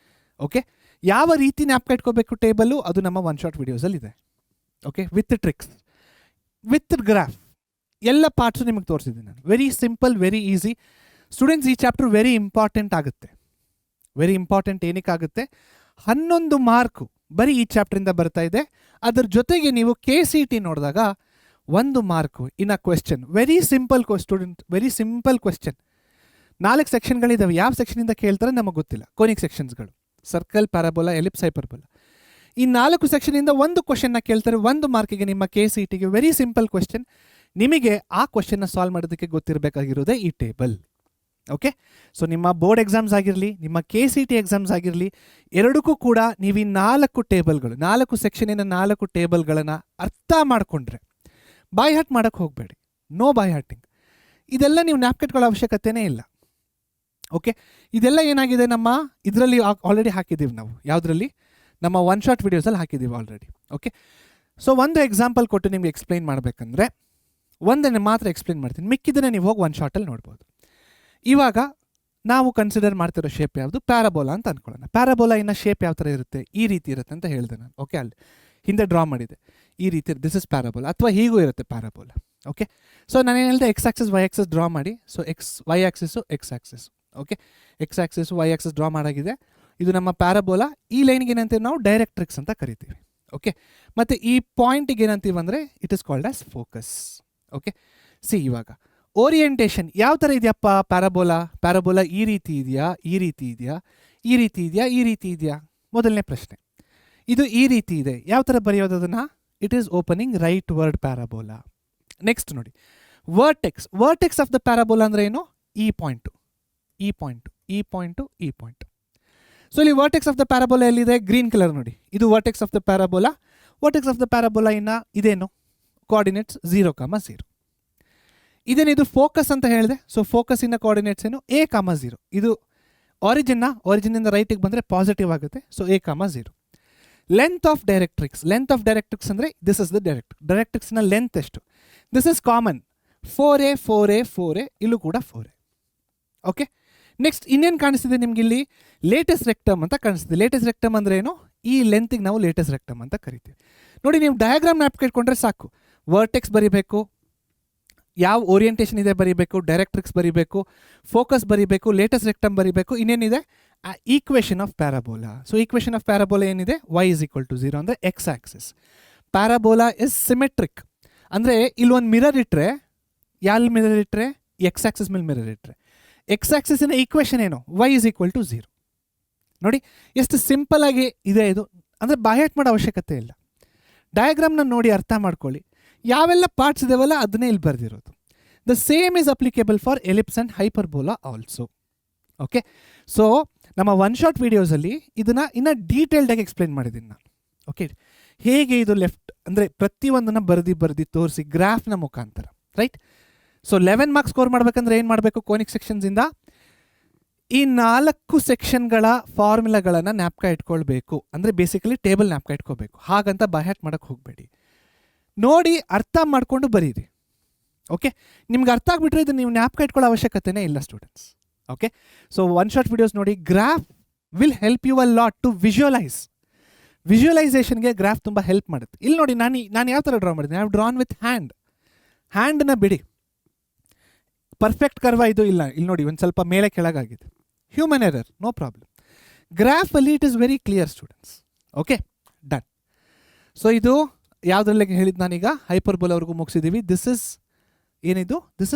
ಓಕೆ, ಯಾವ ರೀತಿ ಜ್ಞಾಪಕ ಇಟ್ಕೋಬೇಕು ಟೇಬಲು, ಅದು ನಮ್ಮ ಒನ್ ಶಾಟ್ ವಿಡಿಯೋಸಲ್ಲಿ ಇದೆ. Okay, with tricks, with graph, ಎಲ್ಲ ಪಾರ್ಟ್ಸು ನಿಮಗೆ ತೋರಿಸಿದ್ದೀನಿ ನಾನು. Very simple, very easy. Students, ಈ ಚಾಪ್ಟರ್ ವೆರಿ ಇಂಪಾರ್ಟೆಂಟ್ ಆಗುತ್ತೆ. ವೆರಿ ಇಂಪಾರ್ಟೆಂಟ್ ಏನಕ್ಕಾಗುತ್ತೆ? 11 ಮಾರ್ಕು ಬರೀ ಈ ಚಾಪ್ಟ್ರಿಂದ ಬರ್ತಾ ಇದೆ. ಅದ್ರ ಜೊತೆಗೆ ನೀವು KCT ನೋಡಿದಾಗ 1 mark in a question. Very simple student, very simple question. 4 ಸೆಕ್ಷನ್ಗಳಿದ್ದಾವೆ. ಯಾವ ಸೆಕ್ಷನಿಂದ ಕೇಳ್ತಾರೆ ನಮಗೆ ಗೊತ್ತಿಲ್ಲ. ಕೋನಿಕ್ ಸೆಕ್ಷನ್ಸ್ಗಳು, ಸರ್ಕಲ್, ಪ್ಯಾರಾಬೋಲಾ, ಎಲಿಪ್ಸ್, ಹೈಪರ್ಬೋಲಾ. ಈ 4 ಸೆಕ್ಷನಿಂದ ಒಂದು ಕ್ವೆಶ್ಚನ್ನ ಕೇಳ್ತಾರೆ 1 ಮಾರ್ಕಿಗೆ ನಿಮ್ಮ KCTಗೆ. Very simple question. ನಿಮಗೆ ಆ ಕ್ವೆಶ್ಚನ್ನ ಸಾಲ್ವ್ ಮಾಡೋದಕ್ಕೆ ಗೊತ್ತಿರಬೇಕಾಗಿರೋದೇ ಈ ಟೇಬಲ್. ಓಕೆ, ಸೊ ನಿಮ್ಮ ಬೋರ್ಡ್ ಎಕ್ಸಾಮ್ಸ್ ಆಗಿರಲಿ, ನಿಮ್ಮ KCT ಎಕ್ಸಾಮ್ಸ್ ಆಗಿರಲಿ, ಎರಡಕ್ಕೂ ಕೂಡ ನೀವು ಈ 4 ಟೇಬಲ್ಗಳು, 4 ಸೆಕ್ಷನಿನ 4 ಟೇಬಲ್ಗಳನ್ನು ಅರ್ಥ ಮಾಡಿಕೊಂಡ್ರೆ, ಬಾಯ್ ಹಾರ್ಟ್ ಮಾಡೋಕ್ಕೆ ಹೋಗಬೇಡಿ. ನೋ ಬಾಯ್ ಹಾರ್ಟಿಂಗ್. ಇದೆಲ್ಲ ನೀವು ಜ್ಞಾಪಕ ಇಟ್ಕೊಳ್ಳೋ ಅವಶ್ಯಕತೆನೇ ಇಲ್ಲ. ಓಕೆ, ಇದೆಲ್ಲ ಏನಾಗಿದೆ, ನಮ್ಮ ಇದರಲ್ಲಿ ಆಲ್ರೆಡಿ ಹಾಕಿದ್ದೀವಿ ನಾವು. ಯಾವುದರಲ್ಲಿ? ನಮ್ಮ ಒನ್ ಶಾಟ್ ವಿಡಿಯೋಸಲ್ಲಿ ಹಾಕಿದ್ದೀವಿ ಆಲ್ರೆಡಿ. ಓಕೆ, ಸೊ ಒಂದು ಎಕ್ಸಾಂಪಲ್ ಕೊಟ್ಟು ನಿಮ್ಗೆ ಎಕ್ಸ್ಪ್ಲೈನ್ ಮಾಡಬೇಕಂದ್ರೆ ಒಂದನ್ನು ಮಾತ್ರ ಎಕ್ಸ್ಪ್ಲೈನ್ ಮಾಡ್ತೀನಿ, ಮಿಕ್ಕಿದ್ದನ್ನು ನೀವು ಹೋಗಿ ಒನ್ ಶಾಟಲ್ಲಿ ನೋಡ್ಬೋದು. ಇವಾಗ ನಾವು ಕನ್ಸಿಡರ್ ಮಾಡ್ತಿರೋ ಶೇಪ್ ಯಾವುದು? ಪ್ಯಾರಾಬೋಲಾ ಅಂತ ಅಂದ್ಕೊಳ್ಳೋಣ. ಪ್ಯಾರಾಬೋಲಾ ಇನ್ನು ಶೇಪ್ ಯಾವ ಥರ ಇರುತ್ತೆ? ಈ ರೀತಿ ಇರುತ್ತೆ ಅಂತ ಹೇಳಿದೆ ನಾನು. ಓಕೆ, ಅಲ್ಲಿ ಹಿಂದೆ ಡ್ರಾ ಮಾಡಿದೆ, ಈ ರೀತಿ. ದಿಸ್ ಇಸ್ ಪ್ಯಾರಾಬೋಲಾ, ಅಥವಾ ಹೀಗೂ ಇರುತ್ತೆ ಪ್ಯಾರಾಬೋಲಾ. ಓಕೆ, ಸೊ ನಾನೇನು ಹೇಳಿದೆ, X axis Y axis draw ಮಾಡಿ. So Y axis X axis. Okay, X axis Y axis draw ಮಾಡಾಗಿದೆ. ಇದು ನಮ್ಮ ಪ್ಯಾರಾಬೋಲಾ. ಈ ಲೈನ್ಗೆ ಏನಂತೀವಿ ನಾವು? ಡೈರೆಕ್ಟ್ರಿಕ್ಸ್ ಅಂತ ಕರಿತೀವಿ. ಓಕೆ, ಮತ್ತು ಈ ಪಾಯಿಂಟಿಗೆ ಏನಂತೀವಿ ಅಂದರೆ it is called as focus. Okay, C ಇವಾಗ ಓರಿಯೆಂಟೇಷನ್ ಯಾವ ಥರ ಇದೆಯಪ್ಪ ಪ್ಯಾರಾಬೋಲಾ ಈ ರೀತಿ ಇದೆಯಾ, ಈ ರೀತಿ ಇದೆಯಾ, ಈ ರೀತಿ ಇದೆಯಾ, ಈ ರೀತಿ ಇದೆಯಾ? ಮೊದಲನೇ ಪ್ರಶ್ನೆ. ಇದು ಈ ರೀತಿ ಇದೆ, ಯಾವ ಥರ ಬರೆಯೋದು ಅದನ್ನು? It is opening right word parabola. Next ನೋಡಿ, ವರ್ಟೆಕ್ಸ್ ಆಫ್ ದ ಪ್ಯಾರಾಬೋಲಾ ಅಂದರೆ ಏನು? ಈ ಪಾಯಿಂಟು, ಈ ಪಾಯಿಂಟು, ಈ ಪಾಯಿಂಟು, ಈ ಪಾಯಿಂಟ್. ಸೊ ಇಲ್ಲಿ ವರ್ಟೆಕ್ಸ್ ಆಫ್ ದ ಪ್ಯಾರಾಬೋಲಾ ಎಲ್ಲಿದೆ? ಗ್ರೀನ್ ಕಲರ್ ನೋಡಿ, ಇದು vertex of the parabola. Vertex of the parabola ಇನ್ನು ಇದೇನು? ಕೋಆರ್ಡಿನೇಟ್ಸ್ 0,0. ಇದೇನಿದು? ಫೋಕಸ್ ಅಂತ ಹೇಳಿದೆ. ಸೊ ಫೋಕಸ್ ಇನ್ನ ಕೋಆರ್ಡಿನೇಟ್ಸ್ ಏನು? A,0. ಇದು ಆರಿಜಿನಿಂದ ರೈಟಿಗೆ ಬಂದರೆ ಪಾಸಿಟಿವ್ ಆಗುತ್ತೆ. So A,0. Length of directrix ಅಂದರೆ ದಿಸ್ ಇಸ್ ದ ಡೈರೆಕ್ಟ್ರಿಕ್ಸ್ನ ಲೆಂತ್ ಎಷ್ಟು? This is common, 4A. ಇಲ್ಲೂ ಕೂಡ 4A. ಓಕೆ, ನೆಕ್ಸ್ಟ್ ಇನ್ನೇನು ಕಾಣಿಸ್ತಿದೆ ನಿಮ್ಗೆ? ಇಲ್ಲಿ ಲೇಟೆಸ್ಟ್ ರೆಕ್ಟಮ್ ಅಂತ ಕಾಣಿಸ್ತಿದೆ. ಲೇಟೆಸ್ಟ್ ರೆಕ್ಟಮ್ ಅಂದರೆ ಏನು? ಈ ಲೆಂತಿಗೆ ನಾವು ಲೇಟೆಸ್ಟ್ ರೆಕ್ಟಮ್ ಅಂತ ಕರಿತೀವಿ. ನೋಡಿ, ನೀವು ಡಯಾಗ್ರಾಮ್ ಜ್ಞಾಪಕ ಇಟ್ಕೊಂಡ್ರೆ ಸಾಕು. ವರ್ಟೆಕ್ಸ್ ಬರಿಬೇಕು, ಯಾವ ಓರಿಯೆಂಟೇಷನ್ ಇದೆ ಬರಿಬೇಕು, ಡೈರೆಕ್ಟ್ರಿಕ್ಸ್ ಬರಿಬೇಕು, ಫೋಕಸ್ ಬರಿಬೇಕು, ಲೇಟೆಸ್ಟ್ ರೆಕ್ಟಮ್ ಬರಿಬೇಕು. ಇನ್ನೇನಿದೆ? Equation of parabola. So equation of parabola ಏನಿದೆ? y = 0 ಅಂದರೆ X axis. Parabola is symmetric ಅಂದರೆ ಇಲ್ಲೊಂದು ಮಿರರ್ ಇಟ್ಟರೆ, ಯಾವ ಮಿರರ್ ಇಟ್ಟರೆ? ಎಕ್ಸ್ ಆಕ್ಸಿಸ್ ಮೇಲೆ ಮಿರರ್ ಇಟ್ಟರೆ. ಎಕ್ಸ್ ಆಕ್ಸಿಸಿನ ಈಕ್ವೇಷನ್ ಏನು? y = 0. ನೋಡಿ ಎಷ್ಟು ಸಿಂಪಲ್ ಆಗಿ ಇದೆ ಇದು. ಅಂದರೆ ಬಾಯಟ್ ಮಾಡೋ ಅವಶ್ಯಕತೆ ಇಲ್ಲ. ಡಯಾಗ್ರಾಮ್ನ ನೋಡಿ ಅರ್ಥ ಮಾಡ್ಕೊಳ್ಳಿ. ಯಾವೆಲ್ಲ ಪಾರ್ಟ್ಸ್ ಇದಾವಲ್ಲ ಅದನ್ನೇ ಇಲ್ಲಿ ಬರೆದಿರೋದು. The same is applicable for ellipse and hyperbola also. Okay, so ನಮ್ಮ ಒನ್ ಶಾಟ್ ವೀಡಿಯೋಸಲ್ಲಿ ಇದನ್ನು ಇನ್ನೂ ಡೀಟೇಲ್ಡಾಗಿ ಎಕ್ಸ್ಪ್ಲೈನ್ ಮಾಡಿದ್ದೀನಿ ನಾನು. ಓಕೆ, ಹೇಗೆ ಇದು ಲೆಫ್ಟ್ ಅಂದರೆ ಪ್ರತಿಯೊಂದನ್ನು ಬರೆದು ತೋರಿಸಿ ಗ್ರಾಫ್ನ ಮುಖಾಂತರ. ರೈಟ್? ಸೊ 11 ಮಾರ್ಕ್ಸ್ ಸ್ಕೋರ್ ಮಾಡಬೇಕಂದ್ರೆ ಏನು ಮಾಡಬೇಕು? ಕೋನಿಕ್ ಸೆಕ್ಷನ್ಸಿಂದ ಈ 4 ಸೆಕ್ಷನ್ಗಳ ಫಾರ್ಮುಲಾಗಳನ್ನು ಜ್ಞಾಪಕ ಇಟ್ಕೊಳ್ಬೇಕು. ಅಂದರೆ ಬೇಸಿಕಲಿ ಟೇಬಲ್ ಜ್ಞಾಪಕ ಇಟ್ಕೋಬೇಕು. ಹಾಗಂತ ಬೈಹ್ಯಾಟ್ ಮಾಡೋಕ್ಕೆ ಹೋಗಬೇಡಿ. ನೋಡಿ ಅರ್ಥ ಮಾಡಿಕೊಂಡು ಬರೀರಿ. ಓಕೆ, ನಿಮ್ಗೆ ಅರ್ಥ ಆಗಿಬಿಟ್ರೆ ಇದು ನೀವು ಜ್ಞಾಪಕ ಇಟ್ಕೊಳ್ಳೋ ಅವಶ್ಯಕತೆನೇ ಇಲ್ಲ students. Okay, so one shot videos ನೋಡಿ. Graph will help you a lot to ವಿಜುವಲೈಸೇಷನ್ಗೆ ಗ್ರಾಫ್ ತುಂಬ ಹೆಲ್ಪ್ ಮಾಡುತ್ತೆ. ಇಲ್ಲಿ ನೋಡಿ, ನಾನು ಯಾವ ಥರ ಡ್ರಾ ಮಾಡಿದ್ದೀನಿ? ಐ ಹ್ಯಾವ್ ಡ್ರಾನ್ ವಿತ್ ಹ್ಯಾಂಡನ್ನ ಬಿಡಿ. ಪರ್ಫೆಕ್ಟ್ ಕರ್ವ ಇದು ಇಲ್ಲ. ಇಲ್ಲಿ ನೋಡಿ, ಒಂದು ಸ್ವಲ್ಪ ಮೇಲೆ ಕೆಳಗಾಗಿದೆ. Human error, no problem. ಗ್ರಾಫಲ್ಲಿ it is very clear students. Okay, done. So ಇದು ಯಾವುದ್ರಲ್ಲಿ ಹೇಳಿದ್ದು ನಾನೀಗ? ಹೈಪರ್ಬೋಲಾವರೆಗೂ ಮುಗಿಸಿದ್ದೀವಿ. This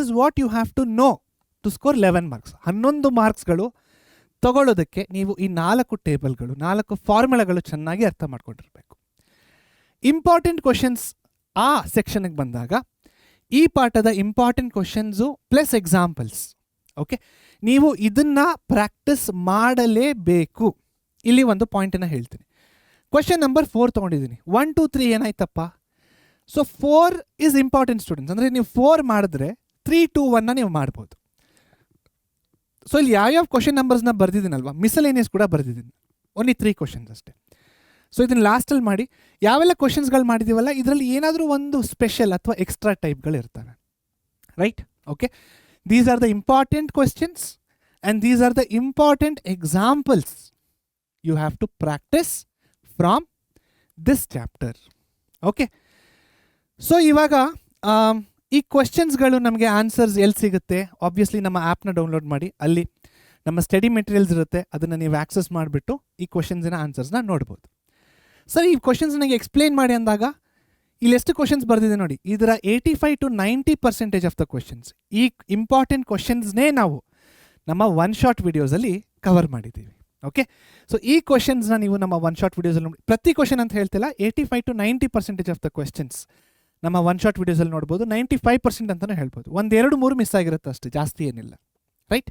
is what you have to know to score 11 marks. 11 ಮಾರ್ಕ್ಸ್ಗಳು ತಗೊಳ್ಳೋದಕ್ಕೆ ನೀವು ಈ 4 ಟೇಬಲ್ಗಳು, 4 ಫಾರ್ಮುಲಾಗಳು ಚೆನ್ನಾಗಿ ಅರ್ಥ ಮಾಡ್ಕೊಂಡಿರಬೇಕು. ಇಂಪಾರ್ಟೆಂಟ್ ಕ್ವಶನ್ಸ್ ಆ ಸೆಕ್ಷನ್ಗೆ ಬಂದಾಗ ಈ ಪಾಠದ important questions plus examples okay, ನೀವು ಇದನ್ನ ಪ್ರಾಕ್ಟೀಸ್ ಮಾಡಲೇಬೇಕು. ಇಲ್ಲಿ ಒಂದು ಪಾಯಿಂಟನ್ನು ಹೇಳ್ತೀನಿ. ಕ್ವೆಶನ್ ನಂಬರ್ 4 ತೊಗೊಂಡಿದ್ದೀನಿ. 1 2 3 ಏನಾಯ್ತಪ್ಪ? So 4 is important students. ಅಂದರೆ ನೀವು 4 ಮಾಡಿದ್ರೆ 3 2 1 ನೀವು ಮಾಡ್ಬೋದು. ಸೊ ಇಲ್ಲಿ ಯಾವ್ಯಾವ ಕ್ವಶನ್ ನಂಬರ್ಸ್ನ ಬರ್ದಿದ್ದೀನಲ್ವಾ, ಮಿಸಲೇನಿಯಸ್ ಕೂಡ ಬರ್ದಿದ್ದೀನಿ. ಓನ್ಲಿ 3 ಕ್ವಶನ್ಸ್ ಅಷ್ಟೇ. ಸೊ ಇದನ್ನು ಲಾಸ್ಟಲ್ಲಿ ಮಾಡಿ ಯಾವೆಲ್ಲ ಕ್ವಶನ್ಸ್ಗಳು ಮಾಡಿದ್ದೀವಲ್ಲ ಇದರಲ್ಲಿ ಏನಾದರೂ ಒಂದು ಸ್ಪೆಷಲ್ ಅಥವಾ ಎಕ್ಸ್ಟ್ರಾ ಟೈಪ್ಗಳು ಇರ್ತವೆ. Right? Okay, these are the important questions and these are the important examples you have to practise from this chapter. Okay, so ಇವಾಗ ಈ ಕ್ವಶನ್ಸ್ಗಳು ನಮಗೆ ಆನ್ಸರ್ಸ್ ಎಲ್ಲಿ ಸಿಗುತ್ತೆ? ಆಬ್ವಿಯಸ್ಲಿ ನಮ್ಮ ಆ್ಯಪ್ನ ಡೌನ್ಲೋಡ್ ಮಾಡಿ, ಅಲ್ಲಿ ನಮ್ಮ ಸ್ಟಡಿ ಮೆಟೀರಿಯಲ್ಸ್ ಇರುತ್ತೆ, ಅದನ್ನು ನೀವು ಆಕ್ಸೆಸ್ ಮಾಡಿಬಿಟ್ಟು ಈ ಕ್ವಶನ್ಸಿನ ಆನ್ಸರ್ಸ್ನ ನೋಡ್ಬೋದು. ಸರ್, ಈ ಕ್ವಶನ್ಸ್ ನನಗೆ ಎಕ್ಸ್ಪ್ಲೇನ್ ಮಾಡಿ ಅಂದಾಗ ಇಲ್ಲಿ ಎಷ್ಟು ಕ್ವಶನ್ಸ್ ಬರ್ದಿದೆ ನೋಡಿ. ಇದರ 85 to 90% ಆಫ್ ದ ಕ್ವಶನ್ಸ್, ಈ ಇಂಪಾರ್ಟೆಂಟ್ ಕ್ವಶನ್ಸ್ನೇ ನಾವು ನಮ್ಮ ಒನ್ ಶಾಟ್ ವಿಡಿಯೋಸಲ್ಲಿ ಕವರ್ ಮಾಡಿದ್ದೀವಿ. ಓಕೆ, ಸೊ ಈ ಕ್ವಶನ್ಸ್ನ ನೀವು ನಮ್ಮ ಒನ್ ಶಾಟ್ ವಿಡಿಯೋಸಲ್ಲಿ ನೋಡಿ. ಪ್ರತಿ ಕ್ವಶನ್ ಅಂತ ಹೇಳ್ತಿಲ್ಲ, 85 to 90% ಆಫ್ ದ ಕ್ವಶನ್ಸ್ ನಮ್ಮ ಒನ್ ಶಾಟ್ ವಿಡಿಯೋಸಲ್ಲಿ ನೋಡ್ಬೋದು. 95% ಅಂತಲೇ ಹೇಳ್ಬೋದು. 1 2 3 ಮಿಸ್ ಆಗಿರುತ್ತೆ ಅಷ್ಟೇ, ಜಾಸ್ತಿ ಏನಿಲ್ಲ. Right?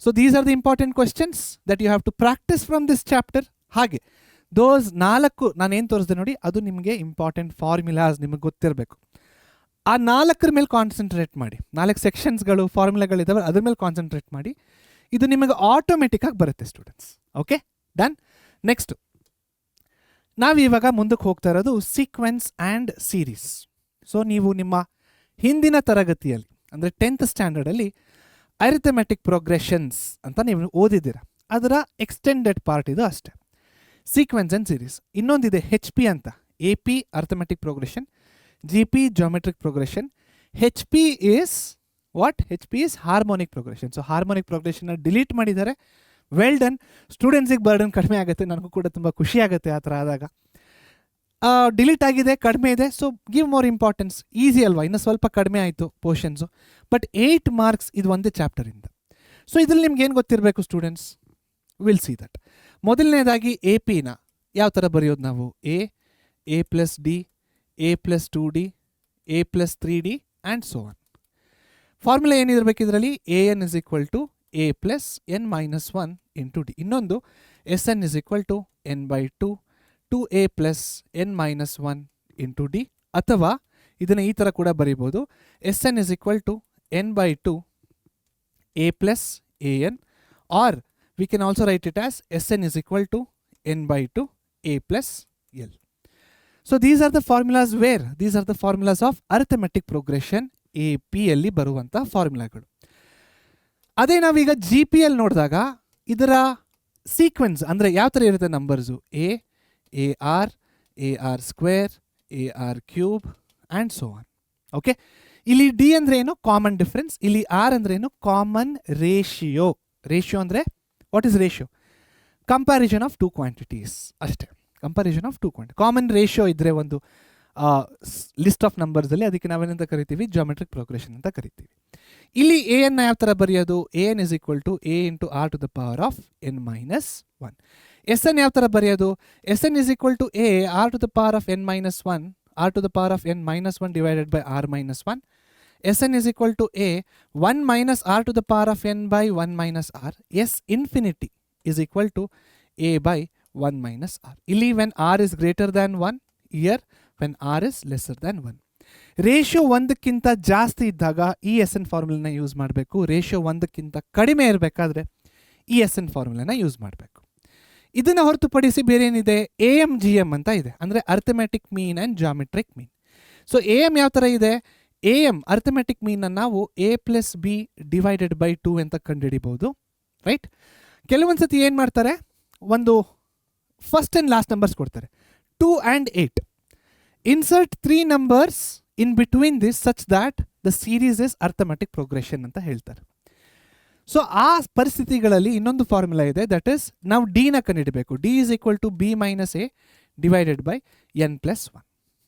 So these are the important questions that you have to practise from this chapter. ಹಾಗೆ ದೋಸ್ 4 ನಾನೇನು ತೋರಿಸಿದೆ ನೋಡಿ, ಅದು ನಿಮಗೆ ಇಂಪಾರ್ಟೆಂಟ್ ಫಾರ್ಮುಲಾಸ್ ನಿಮಗೆ ಗೊತ್ತಿರಬೇಕು. ಆ 4 ಮೇಲೆ ಕಾನ್ಸಂಟ್ರೇಟ್ ಮಾಡಿ. 4 ಸೆಕ್ಷನ್ಸ್ಗಳು ಫಾರ್ಮುಲಾಗಳಿದ್ದಾವೆ, ಅದ್ರ ಮೇಲೆ ಕಾನ್ಸಂಟ್ರೇಟ್ ಮಾಡಿ. ಇದು ನಿಮಗೆ ಆಟೋಮೆಟಿಕ್ಕಾಗಿ ಬರುತ್ತೆ ಸ್ಟೂಡೆಂಟ್ಸ್. Okay, done. ನೆಕ್ಸ್ಟ್ ನಾವಿವಾಗ ಮುಂದಕ್ಕೆ ಹೋಗ್ತಾ ಇರೋದು ಸೀಕ್ವೆನ್ಸ್ ಆ್ಯಂಡ್ ಸೀರೀಸ್. ಸೊ ನೀವು ನಿಮ್ಮ ಹಿಂದಿನ ತರಗತಿಯಲ್ಲಿ ಅಂದರೆ 10th ಸ್ಟ್ಯಾಂಡರ್ಡಲ್ಲಿ ಅರಿಥಮೆಟಿಕ್ ಪ್ರೋಗ್ರೆಷನ್ಸ್ ಅಂತ ನೀವು ಓದಿದ್ದೀರ. ಅದರ ಎಕ್ಸ್ಟೆಂಡೆಡ್ ಪಾರ್ಟ್ ಇದು ಅಷ್ಟೇ, ಸೀಕ್ವೆನ್ಸ್ ಆ್ಯಂಡ್ ಸೀರೀಸ್. ಇನ್ನೊಂದಿದೆ HP ಅಂತ, AP arithmetic progression, GP geometric progression. HP is what? HP is harmonic progression. So harmonic ಪ್ರೋಗ್ರೆಷನ್ನ ಡಿಲೀಟ್ ಮಾಡಿದ್ದಾರೆ. Well done. ಸ್ಟೂಡೆಂಟ್ಸಿಗೆ ಬರ್ಡನ್ ಕಡಿಮೆ ಆಗುತ್ತೆ, ನನಗೂ ಕೂಡ ತುಂಬ ಖುಷಿ ಆಗುತ್ತೆ ಆ ಥರ ಆದಾಗ. ಡಿಲೀಟ್ ಆಗಿದೆ, ಕಡಿಮೆ ಇದೆ, so give more importance. Easy ಅಲ್ವಾ? ಇನ್ನು ಸ್ವಲ್ಪ ಕಡಿಮೆ ಆಯಿತು ಪೋರ್ಷನ್ಸು. ಬಟ್ 8 ಮಾರ್ಕ್ಸ್ ಇದು ಒಂದೇ ಚಾಪ್ಟರಿಂದ. ಸೊ ಇದ್ರಲ್ಲಿ ನಿಮ್ಗೆ ಏನು ಗೊತ್ತಿರಬೇಕು ಸ್ಟೂಡೆಂಟ್ಸ್? Will see that. ಮೊದಲನೇದಾಗಿ AP-ನ ಯಾವ ಥರ ಬರೆಯೋದು ನಾವು? A plus D, A plus 2D, A plus 3D and so on. Formula ಏನಿರಬೇಕು ಇದರಲ್ಲಿ? AN is equal to A plus N minus 1 into D. ಇನ್ನೊಂದು SN is equal to N/2 2A plus N minus 1 into D. ಅಥವಾ ಇದನ್ನು ಈ ಥರ ಕೂಡ ಬರೀಬೋದು, SN is equal to N/2 A plus AN, or we can also write it as SN is equal to N/2 A plus L. So these are the formulas where? These are the formulas of arithmetic progression AP ಅಲ್ಲಿ ಬರುವಂಥ ಫಾರ್ಮುಲಾಗಳು. ಅದೇ ನಾವೀಗ GP-ಯಲ್ಲಿ ನೋಡಿದಾಗ ಇದರ sequence ಅಂದರೆ ಯಾವ ಥರ ಇರುತ್ತೆ numbers? AR, AR square, AR cube and so on. Okay, ಇಲ್ಲಿ D ಅಂದರೆ ಏನು? Common difference. ಇಲ್ಲಿ R ಅಂದರೆ ಏನು? Common ratio. ರೇಷಿಯೋ ಅಂದರೆ what is ratio? Comparison of 2 quantities ಅಷ್ಟೇ. Comparison of 2 quantity. Common ratio ಇದ್ದರೆ ಒಂದು ಲಿಸ್ಟ್ ಆಫ್ ನಂಬರ್ಸಲ್ಲಿ, ಅದಕ್ಕೆ ನಾವೇನಂತ ಕರಿತೀವಿ? ಜಾಮೆಟ್ರಿಕ್ ಪ್ರೋಗ್ರೆಷನ್ ಅಂತ ಕರಿತೀವಿ. ಇಲ್ಲಿ AN ಯಾವ ಥರ ಬರೆಯೋದು? AN is equal to A into R to the power of N minus 1. SN ಯಾವ ಥರ ಬರೆಯೋದು? SN is equal to A R to the power of N minus 1, R to the power of N minus 1 divided by R minus 1. Sn is equal to A 1 minus R to the power of N by 1 minus R. S infinity is equal to A by 1 minus R. Illi when R is greater than 1, here when R is lesser than 1. Ratio 1ಕ್ಕಿಂತ ಜಾಸ್ತಿ ಇದ್ದಾಗ ಈ SN ಫಾರ್ಮುಲಾನ use ಮಾಡಬೇಕು. Ratio 1ಕ್ಕಿಂತ ಕಡಿಮೆ ಇರಬೇಕಾದ್ರೆ ಈ SN ಫಾರ್ಮುಲಾನ use ಮಾಡಬೇಕು. ಇದನ್ನು ಹೊರತುಪಡಿಸಿ ಬೇರೆ ಏನಿದೆ? AM GM ಅಂತ ಇದೆ, ಅಂದರೆ arithmetic mean and geometric mean. So AM ಯಾವ ಥರ ಇದೆ? AM ಅರ್ಥಮೆಟಿಕ್ ಮೀನ್ನ ನಾವು A plus B divided by 2 ಅಂತ ಕಂಡುಹಿಡಿಬೋದು. ರೈಟ್? ಕೆಲವೊಂದು ಸತಿ ಏನು ಮಾಡ್ತಾರೆ? ಒಂದು ಫಸ್ಟ್ ಆ್ಯಂಡ್ ಲಾಸ್ಟ್ ನಂಬರ್ಸ್ ಕೊಡ್ತಾರೆ, 2 and 8. Insert 3 numbers in between this such that the series is arithmetic progression ಅಂತ ಹೇಳ್ತಾರೆ. ಸೊ ಆ ಪರಿಸ್ಥಿತಿಗಳಲ್ಲಿ ಇನ್ನೊಂದು ಫಾರ್ಮುಲಾ ಇದೆ, ದಟ್ ಇಸ್ ನಾವು ಡಿನ ಕಂಡುಹಿಡಬೇಕು. D is equal to B minus A divided by N plus 1.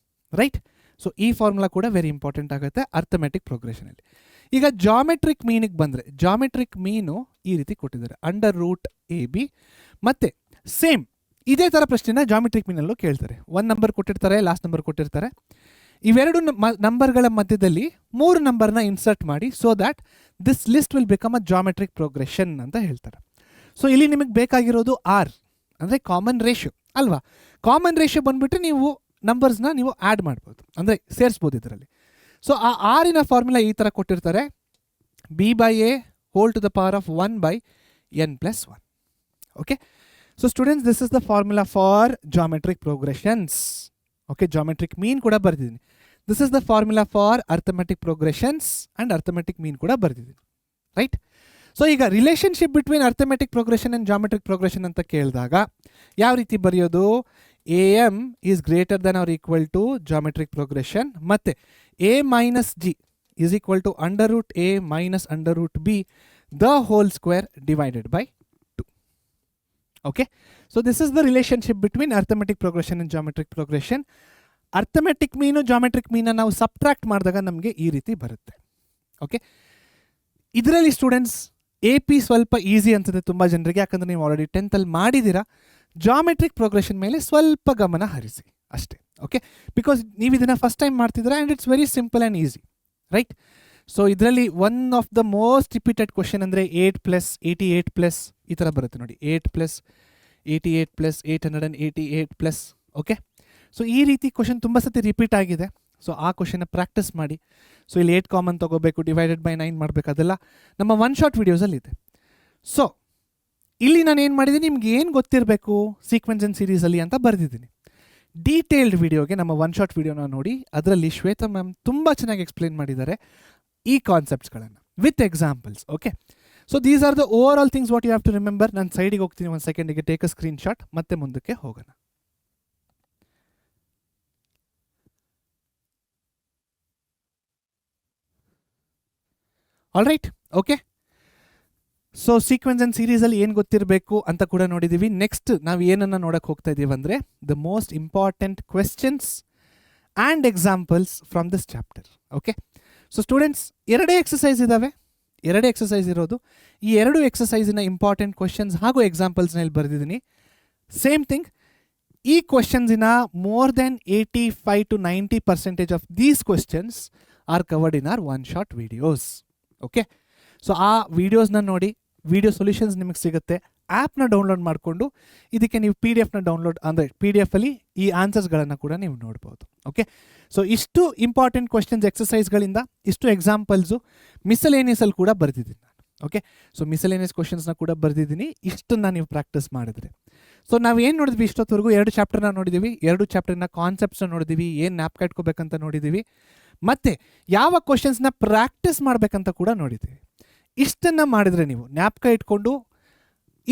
Right? So ಈ ಫಾರ್ಮುಲಾ ಕೂಡ ವೆರಿ ಇಂಪಾರ್ಟೆಂಟ್ ಆಗುತ್ತೆ ಅರ್ಥಮೆಟಿಕ್ ಪ್ರೋಗ್ರೆಷನಲ್ಲಿ. ಈಗ ಜಾಮೆಟ್ರಿಕ್ ಮೀನಿಗೆ ಬಂದರೆ, ಜಾಮೆಟ್ರಿಕ್ ಮೀನು ಈ ರೀತಿ ಕೊಟ್ಟಿದ್ದಾರೆ, √AB. ಮತ್ತು ಸೇಮ್ ಇದೇ ಥರ ಪ್ರಶ್ನೆನ ಜಾಮೆಟ್ರಿಕ್ ಮೀನಲ್ಲೂ ಕೇಳ್ತಾರೆ. 1 ನಂಬರ್ ಕೊಟ್ಟಿರ್ತಾರೆ, ಲಾಸ್ಟ್ ನಂಬರ್ ಕೊಟ್ಟಿರ್ತಾರೆ. ಇವೆರಡು ನಂಬರ್ಗಳ ಮಧ್ಯದಲ್ಲಿ 3 ನಂಬರ್ನ ಇನ್ಸರ್ಟ್ ಮಾಡಿ so that this list will become a geometric progression ಅಂತ ಹೇಳ್ತಾರೆ. ಸೊ ಇಲ್ಲಿ ನಿಮಗೆ ಬೇಕಾಗಿರೋದು ಆರ್ ಅಂದರೆ ಕಾಮನ್ ರೇಷಿಯೋ ಅಲ್ವಾ. ಕಾಮನ್ ರೇಷಿಯೋ ಬಂದುಬಿಟ್ರೆ ನೀವು ನಂಬರ್ಸ್ನ ನೀವು ಆ್ಯಡ್ ಮಾಡ್ಬೋದು, ಅಂದರೆ ಸೇರಿಸ್ಬೋದು ಇದರಲ್ಲಿ. ಸೊ ಆ ಆರಿನ ಫಾರ್ಮುಲಾ ಈ ಥರ ಕೊಟ್ಟಿರ್ತಾರೆ, b/a whole to the power of 1/n+1. Okay, so students this is the formula for geometric progressions. Okay, geometric mean ಕೂಡ ಬರ್ದಿದ್ದೀನಿ. This is the formula for arithmetic progressions and arithmetic mean ಕೂಡ ಬರ್ದಿದ್ದೀನಿ, right. So ಈಗ relationship between arithmetic progression and geometric progression ಅಂತ ಕೇಳಿದಾಗ ಯಾವ ರೀತಿ ಬರೆಯೋದು? am is greater than or equal to geometric progression, ಮತ್ತು a minus g is equal to √a minus √b the whole square divided by 2. Okay, so this is the relationship between arithmetic progression and geometric progression. Arithmetic ಮೀನು geometric ಮೀನ ನಾವು subtract ಮಾಡಿದಾಗ ನಮಗೆ ಈ ರೀತಿ ಬರುತ್ತೆ. Okay, ಇದರಲ್ಲಿ students AP ಸ್ವಲ್ಪ easy ಅನ್ಸುತ್ತೆ ತುಂಬ ಜನರಿಗೆ, ಯಾಕಂದರೆ ನೀವು ಆಲ್ರೆಡಿ 10th ಮಾಡಿದ್ದೀರಾ. ಜಾಮೆಟ್ರಿಕ್ ಪ್ರೋಗ್ರೆಷನ್ ಮೇಲೆ ಸ್ವಲ್ಪ ಗಮನ ಹರಿಸಿ ಅಷ್ಟೇ. ಓಕೆ, ಬಿಕಾಸ್ ನೀವು ಇದನ್ನು ಫಸ್ಟ್ ಟೈಮ್ ಮಾಡ್ತಿದ್ದೀರಾ and it's very simple and easy, right. So ಇದರಲ್ಲಿ one of the most repeated question ಅಂದರೆ 8+88+ ಈ ಥರ ಬರುತ್ತೆ ನೋಡಿ, 8+88+888+. ಓಕೆ, ಸೊ ಈ ರೀತಿ ಕ್ವಶನ್ ತುಂಬ ಸತಿ ರಿಪೀಟ್ ಆಗಿದೆ. ಸೊ ಆ ಕ್ವಶನ್ನ ಪ್ರಾಕ್ಟೀಸ್ ಮಾಡಿ. ಸೊ ಇಲ್ಲಿ 8 ಕಾಮನ್ ತೊಗೋಬೇಕು, ಡಿವೈಡೆಡ್ ಬೈ 9 ಮಾಡಬೇಕು, ಅದೆಲ್ಲ ನಮ್ಮ ಒನ್ ಶಾಟ್ ವೀಡಿಯೋಸಲ್ಲಿದೆ. ಸೊ ಇಲ್ಲಿ ನಾನು ಏನು ಮಾಡಿದ್ದೀನಿ, ನಿಮ್ಗೆ ಏನು ಗೊತ್ತಿರಬೇಕು ಸೀಕ್ವೆನ್ಸ್ ಆ್ಯಂಡ್ ಸೀರೀಸಲ್ಲಿ ಅಂತ ಬರೆದಿದ್ದೀನಿ. ಡೀಟೇಲ್ಡ್ ವಿಡಿಯೋಗೆ ನಮ್ಮ ಒನ್ ಶಾಟ್ ವಿಡಿಯೋನ ನೋಡಿ, ಅದರಲ್ಲಿ ಶ್ವೇತಾ ಮ್ಯಾಮ್ ತುಂಬ ಚೆನ್ನಾಗಿ ಎಕ್ಸ್ಪ್ಲೇನ್ ಮಾಡಿದ್ದಾರೆ ಈ ಕಾನ್ಸೆಪ್ಟ್ಸ್ಗಳನ್ನು with examples. Okay, so these are the over all things what you have to remember. ನಾನು ಸೈಡಿಗೆ ಹೋಗ್ತೀನಿ, ಒಂದು ಸೆಕೆಂಡಿಗೆ ಟೇಕ್ ಅ ಸ್ಕ್ರೀನ್ ಶಾಟ್, ಮತ್ತೆ ಮುಂದಕ್ಕೆ ಹೋಗೋಣ. All right, okay. So sequence and ಸೀರೀಸಲ್ಲಿ ಏನು ಗೊತ್ತಿರಬೇಕು ಅಂತ ಕೂಡ ನೋಡಿದ್ದೀವಿ. ನೆಕ್ಸ್ಟ್ ನಾವು ಏನನ್ನು ನೋಡೋಕ್ಕೆ ಹೋಗ್ತಾ ಇದ್ದೀವಿ ಅಂದರೆ the most important questions and examples from this chapter. Okay, so students ಎರಡೇ ಎಕ್ಸಸೈಸ್ ಇದ್ದಾವೆ, ಎರಡೇ ಎಕ್ಸಸೈಸ್ ಇರೋದು. ಈ ಎರಡು ಎಕ್ಸಸೈಸಿನ ಇಂಪಾರ್ಟೆಂಟ್ ಕ್ವೆಶ್ಚನ್ಸ್ ಹಾಗೂ ಎಕ್ಸಾಂಪಲ್ಸ್ನ ಇಲ್ಲಿ ಬರೆದಿದ್ದೀನಿ. ಸೇಮ್ ಥಿಂಗ್, ಈ ಕ್ವೆಶ್ಚನ್ಸಿನ more than 85 to 90% of these questions are covered in our one shot videos. Okay, so ಆ ವೀಡಿಯೋಸ್ನ ನೋಡಿ, ವಿಡಿಯೋ ಸೊಲ್ಯೂಷನ್ಸ್ ನಿಮಗೆ ಸಿಗುತ್ತೆ. ಆ್ಯಪ್ನ ಡೌನ್ಲೋಡ್ ಮಾಡಿಕೊಂಡು ಇದಕ್ಕೆ ನೀವು PDF ಡೌನ್ಲೋಡ್ ಅಂದರೆ PDF-ಅಲ್ಲಿ ಈ ಆನ್ಸರ್ಸ್ಗಳನ್ನು ಕೂಡ ನೀವು ನೋಡ್ಬೋದು. ಓಕೆ, ಸೊ ಇಷ್ಟು ಇಂಪಾರ್ಟೆಂಟ್ ಕ್ವೆಶ್ಚನ್ಸ್ ಎಕ್ಸಸೈಸ್ಗಳಿಂದ ಇಷ್ಟು ಎಕ್ಸಾಂಪಲ್ಸು ಮಿಸಲೇನಿಯಸಲ್ಲಿ ಕೂಡ ಬರೆದಿದ್ದೀನಿ ನಾನು. ಓಕೆ, ಸೊ ಮಿಸಲೇನಿಯಸ್ ಕ್ವೆಶ್ಚನ್ಸ್ನ ಕೂಡ ಬರೆದಿದ್ದೀನಿ. ಇಷ್ಟನ್ನು ನೀವು ಪ್ರಾಕ್ಟೀಸ್ ಮಾಡಿದ್ರೆ, ಸೊ ನಾವು ಏನು ನೋಡಿದ್ವಿ ಇಷ್ಟೊತ್ತವರೆಗೂ? 2 ಚಾಪ್ಟರ್ನ ನೋಡಿದ್ದೀವಿ, 2 ಚಾಪ್ಟರ್ನ ಕಾನ್ಸೆಪ್ಟ್ಸ್ನ ನೋಡಿದ್ದೀವಿ, ಏನು ನ್ಯಾಪ್ಕ ಇಟ್ಕೋಬೇಕಂತ ನೋಡಿದ್ದೀವಿ, ಮತ್ತು ಯಾವ ಕ್ವೆಶ್ಚನ್ಸ್ನ ಪ್ರಾಕ್ಟೀಸ್ ಮಾಡಬೇಕಂತ ಕೂಡ ನೋಡಿದ್ದೀವಿ. ಇಷ್ಟನ್ನು ಮಾಡಿದರೆ ನೀವು ನ್ಯಾಪ್ಕ ಇಟ್ಕೊಂಡು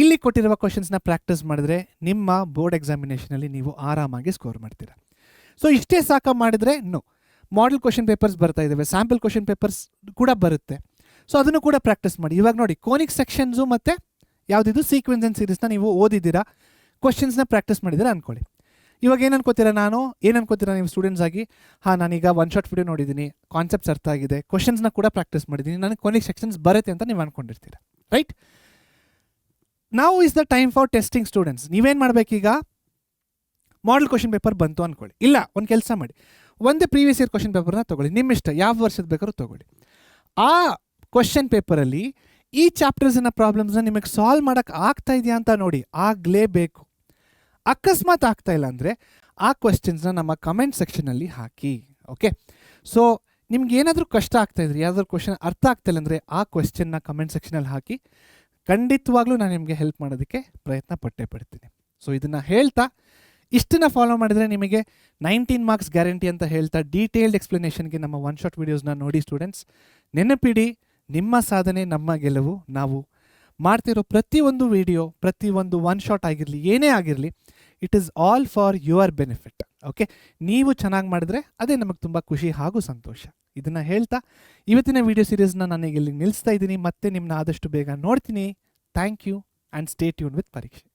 ಇಲ್ಲಿ ಕೊಟ್ಟಿರುವ ಕ್ವೆಶ್ಚನ್ಸ್ನ ಪ್ರಾಕ್ಟೀಸ್ ಮಾಡಿದ್ರೆ ನಿಮ್ಮ ಬೋರ್ಡ್ ಎಕ್ಸಾಮಿನೇಷನಲ್ಲಿ ನೀವು ಆರಾಮಾಗಿ ಸ್ಕೋರ್ ಮಾಡ್ತೀರಾ. ಸೊ ಇಷ್ಟೇ ಸಾಕ ಮಾಡಿದರೆ ಮಾಡೆಲ್ ಕ್ವೆಶ್ಚನ್ ಪೇಪರ್ಸ್ ಬರ್ತಾ ಇದ್ದಾವೆ, ಸ್ಯಾಂಪಲ್ ಕ್ವೆಶ್ಚನ್ ಪೇಪರ್ಸ್ ಕೂಡ ಬರುತ್ತೆ. ಸೊ ಅದನ್ನು ಕೂಡ ಪ್ರಾಕ್ಟೀಸ್ ಮಾಡಿ. ಇವಾಗ ನೋಡಿ, ಕೋನಿಕ್ ಸೆಕ್ಷನ್ಸು ಮತ್ತು ಯಾವುದಿದು ಸೀಕ್ವೆನ್ಸ್ ಆ್ಯಂಡ್ ಸೀರೀಸ್ನ ನೀವು ಓದಿದ್ದೀರಾ, ಕ್ವೆಶ್ಚನ್ಸ್ನ ಪ್ರಾಕ್ಟೀಸ್ ಮಾಡಿದ್ದೀರಾ ಅಂದ್ಕೊಳ್ಳಿ. ಇವಾಗ ಏನು ಅನ್ಕೋತೀರಾ ನೀವು ಸ್ಟೂಡೆಂಟ್ಸ್ ಆಗಿ? ನಾನೀಗ ಒನ್ ಶಾಟ್ ವಿಡಿಯೋ ನೋಡಿದ್ದೀನಿ, ಕಾನ್ಸೆಪ್ಟ್ಸ್ ಅರ್ಥ ಆಗಿದೆ, ಕ್ವೆಶ್ಚನ್ಸ್ನ ಕೂಡ ಪ್ರಾಕ್ಟೀಸ್ ಮಾಡಿದ್ದೀನಿ, ನನಗೆ ಕೋನಿಕ್ ಸೆಕ್ಷನ್ಸ್ ಬರುತ್ತೆ ಅಂತ ನೀವು ಅಂದ್ಕೊಂಡಿರ್ತೀರ, right? Now is the time for testing students. ನೀವೇನು ಮಾಡಬೇಕೀಗ? ಮಾಡೆಲ್ ಕ್ವೆಶ್ಚನ್ ಪೇಪರ್ ಬಂತು ಅಂದ್ಕೊಳ್ಳಿ, ಇಲ್ಲ ಒಂದು ಕೆಲಸ ಮಾಡಿ, ಒಂದೇ ಪ್ರೀವಿಯಸ್ ಇಯರ್ ಕ್ವೆಶ್ಚನ್ ಪೇಪರ್ನ ತೊಗೊಳ್ಳಿ, ನಿಮ್ಮ ಇಷ್ಟ, ಯಾವ ವರ್ಷದ ಬೇಕಾದ್ರೂ ತೊಗೊಳ್ಳಿ. ಆ ಕ್ವೆಶ್ಚನ್ ಪೇಪರಲ್ಲಿ ಈ ಚಾಪ್ಟರ್ಸಿನ ಪ್ರಾಬ್ಲಮ್ಸ್ನ ನಿಮಗೆ ಸಾಲ್ವ್ ಮಾಡೋಕ್ಕೆ ಆಗ್ತಾ ಇದೆಯಾ ಅಂತ ನೋಡಿ, ಆಗಲೇಬೇಕು. ಅಕಸ್ಮಾತ್ ಆಗ್ತಾ ಇಲ್ಲ ಅಂದರೆ ಆ ಕ್ವೆಶ್ಚನ್ಸ್ನ ನಮ್ಮ ಕಮೆಂಟ್ ಸೆಕ್ಷನಲ್ಲಿ ಹಾಕಿ. ಓಕೆ, ಸೊ ನಿಮ್ಗೆ ಏನಾದರೂ ಕಷ್ಟ ಆಗ್ತಾಯಿದ್ರಿ, ಯಾವ್ದಾದ್ರು ಕ್ವೆಶ್ಚನ್ ಅರ್ಥ ಆಗ್ತಾಯಿಲ್ಲ ಅಂದರೆ ಆ ಕ್ವೆಶ್ಚನ್ನ ಕಮೆಂಟ್ ಸೆಕ್ಷನಲ್ಲಿ ಹಾಕಿ, ಖಂಡಿತವಾಗ್ಲೂ ನಾನು ನಿಮಗೆ ಹೆಲ್ಪ್ ಮಾಡೋದಕ್ಕೆ ಪ್ರಯತ್ನ ಪಡ್ತೀನಿ. ಸೊ ಇದನ್ನು ಹೇಳ್ತಾ ಇಷ್ಟನ್ನು ಫಾಲೋ ಮಾಡಿದರೆ ನಿಮಗೆ 19 ಮಾರ್ಕ್ಸ್ ಗ್ಯಾರಂಟಿ ಅಂತ ಹೇಳ್ತಾ ಡೀಟೇಲ್ಡ್ ಎಕ್ಸ್ಪ್ಲನೇಷನ್ಗೆ ನಮ್ಮ ಒನ್ ಶಾಟ್ ವೀಡಿಯೋಸ್ನ ನೋಡಿ ಸ್ಟೂಡೆಂಟ್ಸ್. ನೆನಪಿಡಿ, ನಿಮ್ಮ ಸಾಧನೆ ನಮ್ಮ ಗೆಲುವು. ನಾವು ಮಾಡ್ತಿರೋ ಪ್ರತಿಯೊಂದು ವಿಡಿಯೋ, ಪ್ರತಿಯೊಂದು ಒನ್ ಶಾಟ್ ಆಗಿರಲಿ, ಏನೇ ಆಗಿರಲಿ, it is all for your benefit. Okay, ನೀವು ಚೆನ್ನಾಗಿ ಮಾಡಿದ್ರೆ ಅದೇ ನಮಗೆ ತುಂಬ ಖುಷಿ ಹಾಗೂ ಸಂತೋಷ. ಇದನ್ನು ಹೇಳ್ತಾ ಇವತ್ತಿನ ವಿಡಿಯೋ ಸೀರೀಸ್ನ ನನಗೆ ಇಲ್ಲಿ ನಿಲ್ಲಿಸ್ತಾ ಇದ್ದೀನಿ. ಮತ್ತೆ ನಿಮ್ಮನ್ನ ಆದಷ್ಟು ಬೇಗ ನೋಡ್ತೀನಿ. Thank you and stay tune with ಪರೀಕ್ಷೆ.